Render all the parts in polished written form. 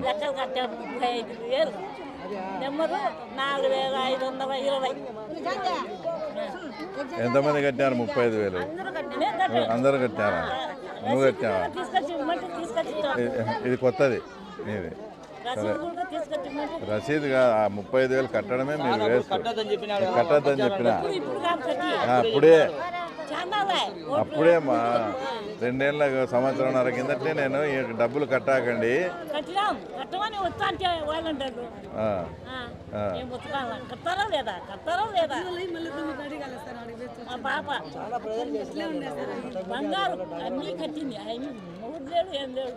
లెక్కలు కట్టారు 35,000 నెంబరు 4,520. ఎంతమంది కట్టారు? 35,000 అందరూ కట్టారా? నువ్వు కట్టావా? ఇది కొత్తది నీది రసీదు కాదు. 35,000 కట్టడమే మీరు వేస్ట్. కట్టద్దని చెప్పిన అప్పుడే మా 2 ఏళ్ళ సంవత్సరంన్నర కిందటే నేను ఈ డబ్బులు కట్టాకండి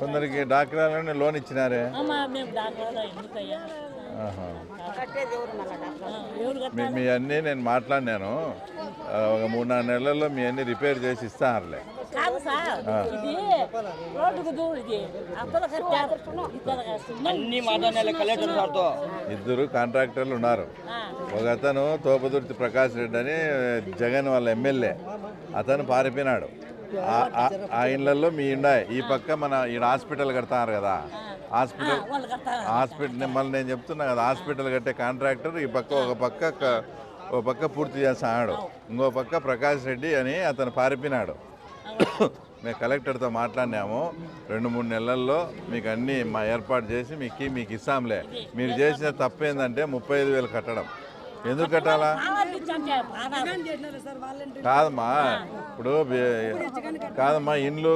కొందరికి డాక్టర్లని లోన్ ఇచ్చినారే. మీ అన్నీ నేను మాట్లాడినాను. ఒక 3-4 నెలల్లో మీ అన్ని రిపేర్ చేసి ఇస్తానులే. ఇద్దరు కాంట్రాక్టర్లు ఉన్నారు. ఒక అతను తోపదుర్తి ప్రకాష్ రెడ్డి అని జగన్ వాళ్ళ ఎమ్మెల్యే, అతను పారిపోయినాడు. ఆ ఇళ్లలో మీ ఇండాయి. ఈ పక్క మన ఈ హాస్పిటల్ కడతారు కదా, హాస్పిటల్ మళ్ళీ నేను చెప్తున్నా కదా, హాస్పిటల్ కట్టే కాంట్రాక్టర్ ఈ పక్క ఒక పక్క పూర్తి చేస్తాడు. ఇంకో పక్క ప్రకాష్ రెడ్డి అని అతను పారిపోయినాడు. మేము కలెక్టర్తో మాట్లాడినాము. 2-3 నెలల్లో మీకు అన్నీ మా ఏర్పాటు చేసి మీకు ఇస్తాంలే. మీరు చేసిన తప్పేందంటే 35,000 కట్టడం. ఎందుకు కట్టాలా? కాదమ్మా, ఇప్పుడు కాదమ్మా, ఇండ్లు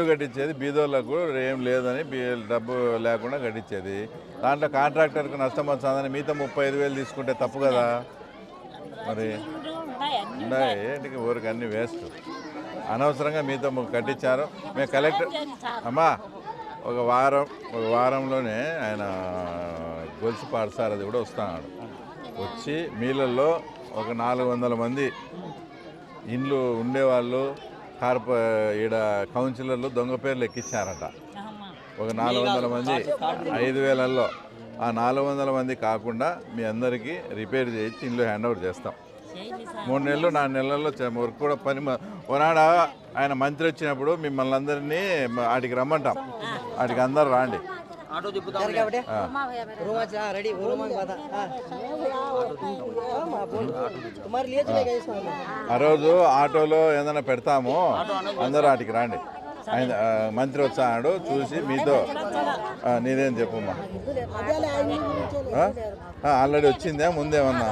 కట్టించేది బీదోళ్ళకు ఏం లేదని డబ్బు లేకుండా కట్టించేది. దాంట్లో కాంట్రాక్టర్కు నష్టం వస్తుందని మీతో 35,000 తీసుకుంటే తప్పు కదా. మరి ఏంటికి ఊరికి అన్నీ వేస్ట్. అనవసరంగా మీతో కట్టించారు. మేము కలెక్టర్ అమ్మా ఒక వారంలోనే ఆయన గొలుసు పాడసారు అది కూడా వస్తున్నాడు. వచ్చి మీళ్ళల్లో ఒక 400 మంది ఇండ్లు ఉండేవాళ్ళు ఈడ కౌన్సిలర్లు దొంగ పేర్లు ఎక్కించారట. ఒక 400 మంది 5,000లో. ఆ 400 మంది కాకుండా మీ అందరికీ రిపేర్ చేయించి ఇండ్లు హ్యాండ్ ఓవర్ చేస్తాం. 3 నెలలు 4 నెలల్లో వర్క్ కూడా పని. ఒకనాడ ఆయన మంత్రి వచ్చినప్పుడు మిమ్మల్ని అందరినీ వాటికి రమ్మంటాం. వాటికి అందరు రాండి. ఆ రోజు ఆటోలో ఏదైనా పెడతాము, అందరూ వాటికి రాండి. ఆయన మంత్రి వచ్చాడు చూసి మీతో నీదేం చెప్పమ్మా. ఆల్రెడీ వచ్చిందే ముందేమన్నా?